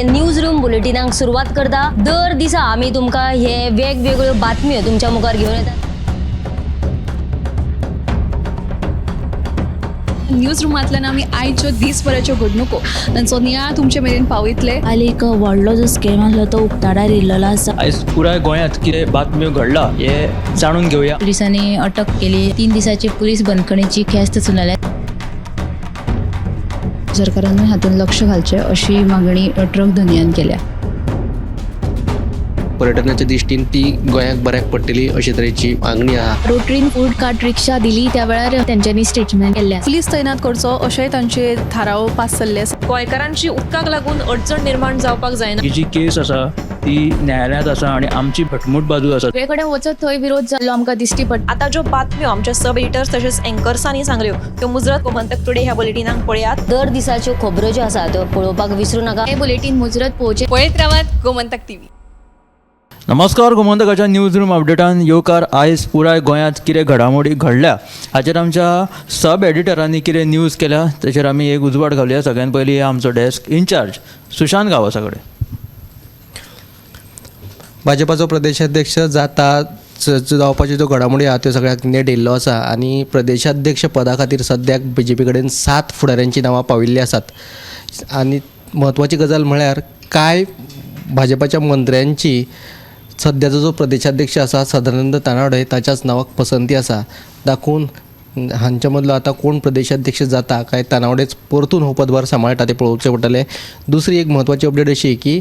News room बुलेटिनाक सुरुवात करता। दर दिसा आम्ही तुमका हे वेगवेगळ्यो बातम्यो तुमच्या मुखार घेऊन येतात। न्यूज रूमांतल्यान आमी आयच्यो दिसभराच्यो घडणुको तांचो नियाळ तुमचे मेरेन पावयतले। हालीं एक व्हडलो जो स्कॅम आसलो तो उक्ताडार येयल्लो आसा। आयज पुराय गोंयांत कितें बातम्यो घडला हे जाणून घेवया। पुलिसांनी अटक केली। 3 दिसाची पुलीस बंदखणीची ख्यास्त सुनायल्या। सरकारान हातूंत लक्ष घालचें अशी मागणी ट्रक धंद्यान केल्या। पर्यटनाच्या दृश्टीन ती गोंयाक बऱ्याक पडटली अशे तरेची मागणी आहा। रोटरीन फूड कार्ट रिक्षा दिली त्या वेळार तेंच्यांनी स्टेटमेंट केल्लें। पुलीस तैनात करचो अशेंय तांचे थाराव पास जाल्ले आसा। गोंयकारांची उदकाक लागून अडचण निर्माण जावपाक जायना। ही जी केस आसा ती न्यायालयांत आसा आनी आमची भटमूट बाजू आसा। सगळे कडेन वचत थंय विरोध जाल्लो आमकां दिश्टी पडटा। आता ज्यो बातम्यो आमच्या सब एडिटर्स तशेंच एंकर्सांनी सांगल्यो त्यो मुजरत गोमंतक टुडे ह्या बुलेटिनाक पळयात। दर दिसाच्यो खबरो ज्यो आसा त्यो पळोवपाक विसरू नका। हे बुलेटिन मुजरत पळोवचें। पळयत रावात गोमंतक टीव्ही। नमस्कार, गोमंतकाच्या न्यूज रूम अपडेटान येवकार। आयज पुराय गोंयांत कितें घडामोडी घडल्या हाचेर आमच्या सब एडिटरांनी कितें न्यूज केल्या ताचेर आमी एक उजवाड घालुया। सगळ्यात पयलीं आमचो डेस्क इंचार्ज सुशांत गांवसा कडेन। भाजपाचो प्रदेशाध्यक्ष जावपाच्यो ज्यो घडामोडी आहा त्यो सगळ्याक नेट येयल्लो आसा आनी प्रदेशाध्यक्ष पदा खातीर सद्याक BJP कडेन 7 फुडाऱ्यांची नांवां पाविल्लीं आसात। आनी म्हत्वाची गजाल म्हळ्यार कांय भाजपाच्या मंत्र्यांची सद्याचो जो प्रदेशाध्यक्ष आसा सदानंद तानावडे ताच्याच नांवाक पसंती आसा। दाखून हांच्या मदलो आतां कोण प्रदेशाध्यक्ष जाता काय तानावडेच परतून हो पदभार सांबाळटा तें पळोवचें पडटलें। दुसरी एक म्हत्वाची अपडेट अशी की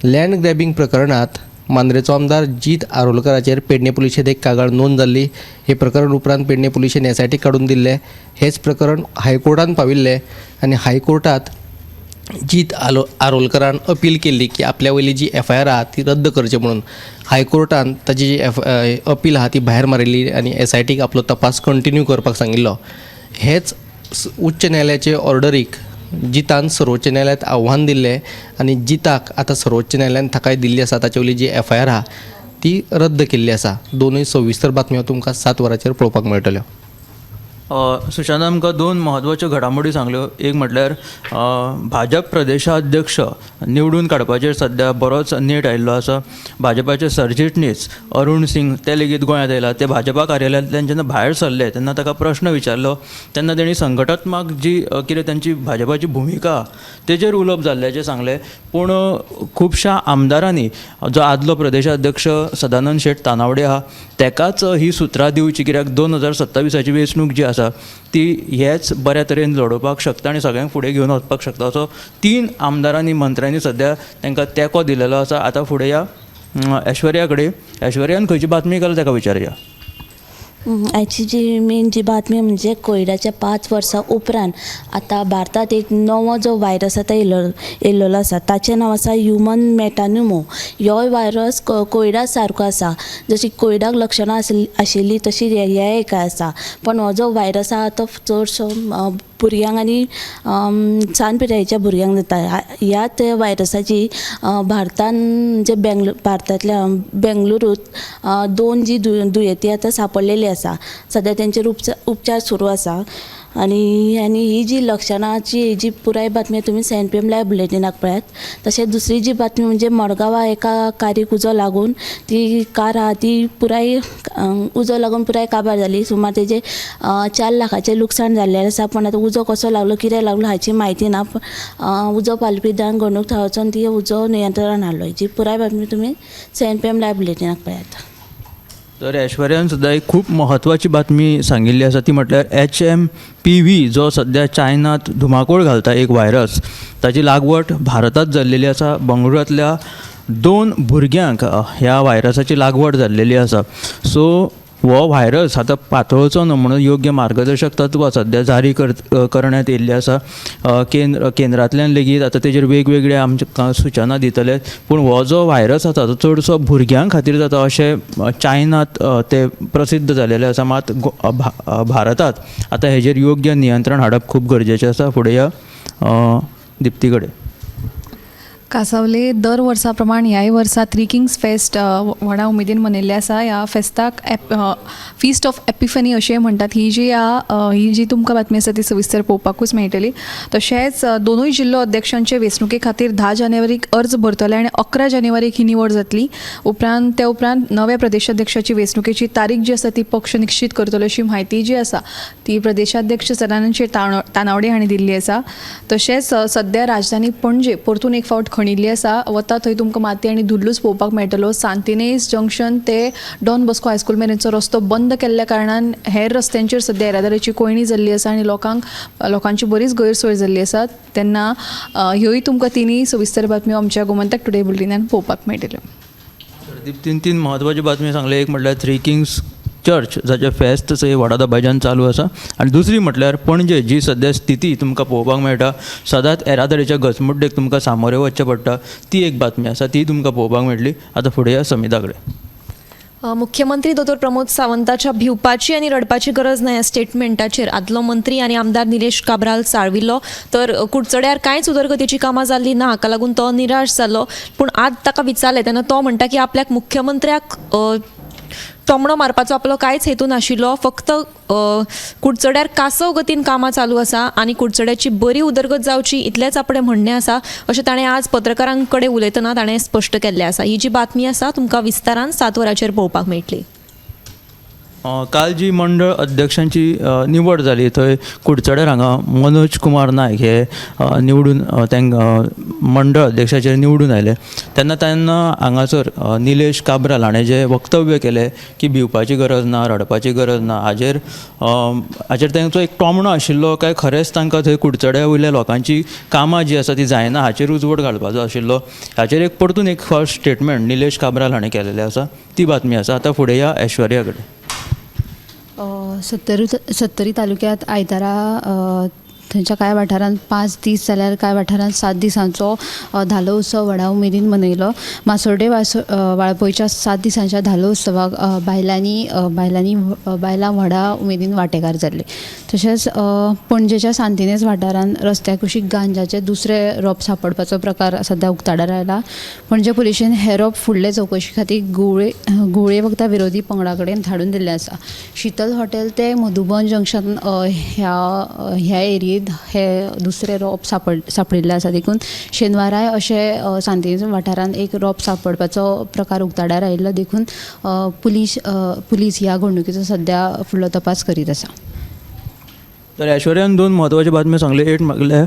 लँड ग्रॅबिंग प्रकरणात मांद्रेचो आमदार जीत आरोलकराचेर पेडणे पुलिशेंत एक कागाळ नोंद जाल्ली। हे प्रकरण उपरांत पेडणे पुलिशेन SIT काडून दिल्लें। हेच प्रकरण हायकोर्टान पाविल्लें आनी हायकोर्टात जीत आरोलकरान अपील केल्ली की आपल्या वयली जी FIR आहा ती रद्द करची म्हणून। हायकोर्टान ताची जी अपील आहा ती भायर मारिल्ली आनी SITक आपलो तपास कंटिन्यू करपाक सांगिल्लो। हेच उच्च न्यायालयाचे ऑर्डरीक जितान सर्वोच्च न्यायालयात आव्हान दिल्लें आनी जिताक आतां सर्वोच्च न्यायालयान थाकाय दिल्ली आसा ताचे वयली जी FIR आहा ती रद्द केल्ली आसा। दोनूय सविस्तर बातम्यो तुमकां 7 वरांचेर पळोवपाक मेळटल्यो। सुशांत आमकां 2 म्हत्वाच्यो घडामोडी सांगल्यो। एक म्हटल्यार भाजप प्रदेशाध्यक्ष निवडून काडपाचेर सद्या बरोच नेट आयिल्लो आसा। भाजपाचे सरचिटणीस अरुण सिंग ते लेगीत गोंयांत येयला। ते भाजपा कार्यालयांतल्यान जेन्ना भायर सरले तेन्ना ताका प्रश्न विचारलो तेन्ना तेणी संघटनात्मक जी कितें तांची भाजपाची भुमिका तेजेर उलोवप जाल्ल्याचें सांगलें। पूण खुबश्या आमदारांनी जो आदलो प्रदेशाध्यक्ष सदानंद शेट तानावडे आहा तेकाच ही सुत्रां दिवची, कित्याक 2027ची वेंचणूक जी आसा ती हेच बऱ्या तरेन लडोवपाक शकता आनी सगळ्यांक फुडें घेवन वचपाक शकता असो 3 आमदारांनी मंत्र्यांनी सद्या तांकां तेंको दिलेलो आसा। आतां फुडें या ऐश्वर्या कडेन। ऐश्वर्यान खंयची बातमी केल्या ताका विचारया। आयची जी मेन जी बातमी म्हणजे कोविडाच्या 5 वर्सां उपरांत आता भारतात एक नवो जो व्हायरस आता येयल्लो आसा ताचें नांव आसा ह्युमन मेटान्युमो। हो व्हायरस कोविडा सारको आसा। जशी कोविडाक लक्षणां आशिल्ली तशी हे एक आसा, पण हो जो व्हायरस आहा तो चडसो भुरग्यांक आनी सान पिरायेच्या भुरग्यांक जाता। ह्याच व्हायरसाची भारतान म्हणजे भारतांतल्या बेंगलुरूत 2 जी दुयेंती आतां सांपडलेली आसा। सद्या तेंचेर उपचार सुरू आसा आनी ही जी लक्षणाची जी पुराय बातमी तुमी CNPM लायव्ह बुलेटिनाक पळयात। तशेंच दुसरी जी बातमी म्हणजे मडगांवा एका कारीक उजो लागून ती कार आहा ती पुराय उजो लागून पुराय काबार जाली। सुमार तेजे 4 लाखाचें लुकसाण जाल्लें आसा, पण आतां उजो कसो लागलो कितें लागलो हाची म्हायती ना। उजो पालपी दळण घडणूक थळावचो ती उजो नियंत्रणान हाडलो। जी पुराय बातमी तुमी CNPM लायव्ह बुलेटिनाक पळयात। तर ऐश्वर्यान सुद्दां एक खूब म्हत्वाची बातमी सांगिल्ली आसा ती म्हटल्यार HMPV जो सद्या चायनात धुमाकूळ घालता एक व्हायरस, ताची लागवड भारतात जाल्लेली आसा। बंगळुरांतल्या 2 भुरग्यांक ह्या व्हायरसाची लागवड जाल्लेली आसा। सो हो व्हायरस आतां पातळचो न्हू म्हणून योग्य मार्गदर्शक तत्वां सद्या जारी करण्यात येयल्ली आसा। केंद्रांतल्यान लेगीत आतां तेजेर वेगवेगळे आमच्या सुचना दितले। पूण हो जो व्हायरस आसा तो चडसो भुरग्यां खातीर जाता अशें चायनात ते प्रसिद्ध जालेले आसा। मात भारतात आतां हेजेर योग्य नियंत्रण हाडप खूब गरजेचें आसा। फुडें या दिप्ती कडेन। कासावले दर वर्सा प्रमाण ह्याय वर्सा थ्री किंग्स फेस्ट व्हडा उमेदीन मनयल्ले आसा. ह्या फेस्ताक फिस्ट ऑफ एपिफनी अशें म्हणटात. ही जी तुमकां बातमी आसा ती सविस्तर पळोवपाकूच मेळटली. तशेंच दोनूय जिल्लो अध्यक्षांचे वेंचणुके खातीर 10 जानेवारीक अर्ज भरतले आनी 11 जानेवारीक ही निवड जातली. त्या उपरांत नव्या प्रदेशाध्यक्षाची वेंचणुकेची तारीख जी आसा ती पक्ष निश्चित करतलो अशी म्हायती जी आसा ती प्रदेशाध्यक्ष सदानंद तानावडे हांणी दिल्ली आसा. तशेंच सद्या राजधानी पणजे परतून एक फावट खणिल्ली आसा. वता थंय तुमकां माती आनी धुल्लूच पळोवपाक मेळटलो. सांतिनेज जंक्शन ते डॉन बॉस्को हायस्कूल मेरेनचो रस्तो बंद केल्ल्या कारणान हेर रस्त्यांचेर सद्या येरादारीची कोयणी जाल्ली आसा आनी लोकांची बरीच गैरसोय जाल्ली आसा. तेन्ना ह्योय तुमकां तिनूय सविस्तर बातम्यो आमच्या गोमंतक टुडे बुलेटिनान पळोवपाक मेळटल्यो. तीन महत्वाची बातमी सांगले. एक म्हटल्यार थ्री किंग्स चर्च जाचें फेस्त थंय व्हडा दबाज्यान चालू आसा आनी दुसरी म्हटल्यार पणजे जी सद्या स्थिती तुमकां पळोवपाक मेळटा. सदांच येरादारीच्या घसमुड्डेक तुमकां सामोरे वचचें पडटा. ती एक बातमी आसा ती तुमकां पळोवपाक मेळटली. आतां फुडें या समिता कडेन. मुख्यमंत्री दोतोर प्रमोद सावंताच्या भिवपाची आनी रडपाची गरज ना ह्या स्टेटमेंटाचेर आदलो मंत्री आनी आमदार निलेश काब्राल चाळविल्लो. तर कुडचड्यार कांयच उदरगतीची कामां जाल्ली ना हाका लागून तो निराश जालो. पूण आज ताका विचारलें तेन्ना तो म्हणटा की आपल्याक मुख्यमंत्र्याक तोमणो मारपाचो आपलो कांयच हेतू नाशिल्लो. फक्त कुडचड्यार कासव गतीन कामां चालू आसा आनी कुडचड्याची बरी उदरगत जावची इतलेंच आपणें म्हणणें आसा अशें ताणें आज पत्रकारां कडेन उलयतना ताणें स्पश्ट केल्लें आसा. ही जी बातमी आसा तुमकां विस्तारान 7 वरांचेर पळोवपाक मेळटली. काल जी मंडळ अध्यक्षांची निवड जाली थंय कुडचड्यार हांगा मनोज कुमार नायक हे निवडून मंडळ अध्यक्षाचेर निवडून आयले. तेन्ना हांगासर निलेश काब्राल हाणें जें वक्तव्य केलें की भिवपाची गरज ना, रडपाची गरज ना, हाचेर तांचो एक टोमणो आशिल्लो काय खरेंच तांकां थंय कुडचड्या वयल्या लोकांची कामां जी आसा ती जायना हाचेर उजवड घालपाचो आशिल्लो. हाचेर एक परतून एक फर्स्ट स्टेटमेंट निलेश काब्राल हाणें केलेलें आसा. ती बातमी आसा. आतां फुडें या ऐश्वर्या कडेन. सत्तरी तालुक्यात आयतारा थंयच्या कांय वाठारांत 5 दीस जाल्यार कांय वाठारांत 7 दिसांचो धालो उत्सव व्हडा उमेदीन मनयलो. मासोर्डे वाळपयच्या 7 दिसांच्या धालो उत्सवाक बायलां व्हडा उमेदीन वांटेकार जाल्ले. तशेंच पणजेच्या सांतिनेज वाठारांत रस्त्या कुशीक गांजाचे दुसरे रोप सापडपाचो प्रकार सद्या उक्ताडार आयला. पणजे पुलिशेन हे रोप फुडले चवकशी खातीर गुळे वखदां विरोधी पंगडा कडेन धाडून दिल्लें आसा. शीतल हॉटेल ते मधुबन जंक्शन ह्या एरियेंत हे दुसरे रोप सापडिल्ले आसा. देखून शेनवाराय अशे सांतिनेज वाठारांत एक रोप सापडपाचो प्रकार उक्ताडार आयिल्लो. देखून पुलीस ह्या घडणुकेचो सद्या फुडलो तपास करीत आसा. तर ऐश्वर्यान 2 महत्वाची बातमी सांगली. एक म्हटल्यार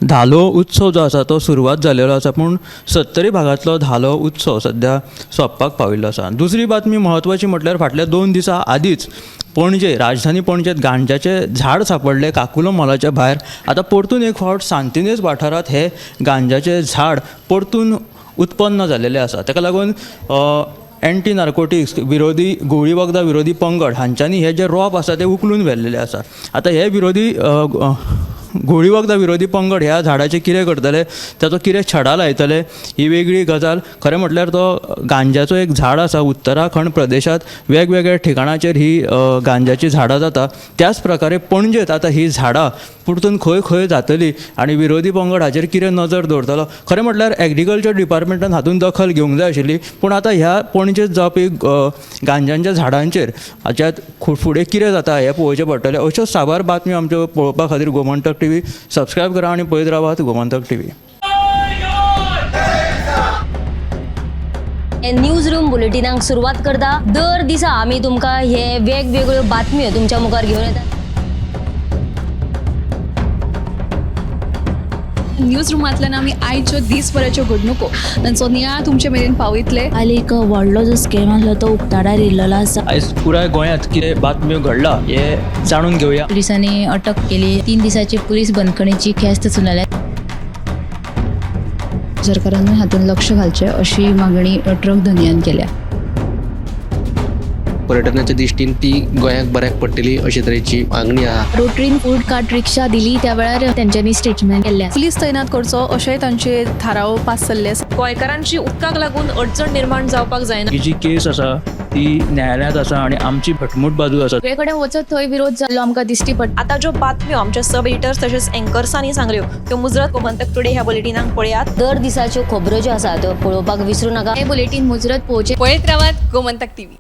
धालो उत्सव जो आसा तो सुरवात जाल्लो आसा पूण 70 भागांतलो धालो उत्सव सद्या सोंपपाक पाविल्लो आसा. दुसरी बातमी महत्वाची म्हटल्यार फाटल्या 2 दिसां आदींच पणजे राजधानी पणजेंत गांजाचें झाड सापडलें काकुलो मॉलाच्या भायर. आतां परतून एक फावट सांतिनेज वाठारांत हे गांजाचें झाड परतून उत्पन्न जाल्लेलें आसा. ताका लागून एंटी नार्कोटिक्स विरोधी गुळी वखदां विरोधी पंगड हांच्यांनी हे जे रोप आसा ते उखलून व्हेल्लेले आसा. आतां हे विरोधी गुळी वखदां विरोधी पंगड ह्या झाडाचें कितें करतले, ताचो कितें छडा लायतले ही वेगळी गजाल. खरें म्हटल्यार तो गांजाचो एक झाड आसा. उत्तराखंड प्रदेशांत वेगवेगळ्या ठिकाणाचेर ही गांजाची झाडां जाता. त्याच प्रकारे पणजेंत आतां ही झाडां परतून खंय खंय जातली आनी विरोधी पंगड हाचेर कितें नजर दवरतलो. खरें म्हटल्यार एग्रीकल्चर डिपार्टमेंटान हातूंत दखल घेवंक जाय आशिल्ली. पूण आतां ह्या पणजेंत जावपी गांजांच्या झाडांचेर हाच्यात फुडें कितें जाता हें पळोवचें पडटलें. अश्योच साबार बातम्यो आमच्यो पळोवपा खातीर गोमंतक टीव्ही सबस्क्रायब करा आनी पळयत रावात गोमंतक टीव्ही. न्यूज रूम बुलेटिनाक सुरवात करता. दर दिसा आमी तुमकां हे वेगवेगळ्यो बातम्यो तुमच्या मुखार घेवन येतात. न्यूज रुमांतल्यान आमी आयच्यो दिसभराच्यो घडणुको तांचो नियाळ तुमचे मेरेन पावयतले. आनी एक व्हडलो जो स्कॅम आसलो तो उक्ताडार येयल्लो आसा. आयज पुराय गोंयांत कितें बातम्यो घडला हे जाणून घेवया. पुलिसांनी अटक केली. 3 दिसाची पुलीस बंदखणीची ख्यास्त सुनायल्या. सरकारान हातूंत लक्ष घालचें अशी मागणी ट्रक धनियान केल्या. पर्यटनाच्या दिश्टीन ती गोंयाक बऱ्याक पडटली अशे तरेची मागणी आहा. रोटरीन फूड कार्ट रिक्षा दिली त्या वेळार तेंच्यांनी स्टेटमेंट केल्लें आसा. पुलीस तैनात करचो अशेंय तांचे थाराव पास जाल्ले आसा. गोंयकारांची उदकाक लागून अडचण निर्माण जावपाक जायना. ही जी केस आसा ती न्यायालयांत आसा आनी आमची घटमूट बाजू आसा. सगळे कडेन वचत थंय विरोध जाल्लो आमकां दिश्टी पडटा. आता ज्यो बातम्यो आमच्या सब एडिटर्स तशेंच अँकर्सांनी सांगल्यो त्यो मुजरत गोमंतक टुडे ह्या बुलेटिनांक पळयात. दर दिसाच्यो खबरो ज्यो आसा त्यो पळोवपाक विसरू नाका. हे बुलेटीन मुजरत पळोवचें. पळयत रावात गोमंतक टीव्ही.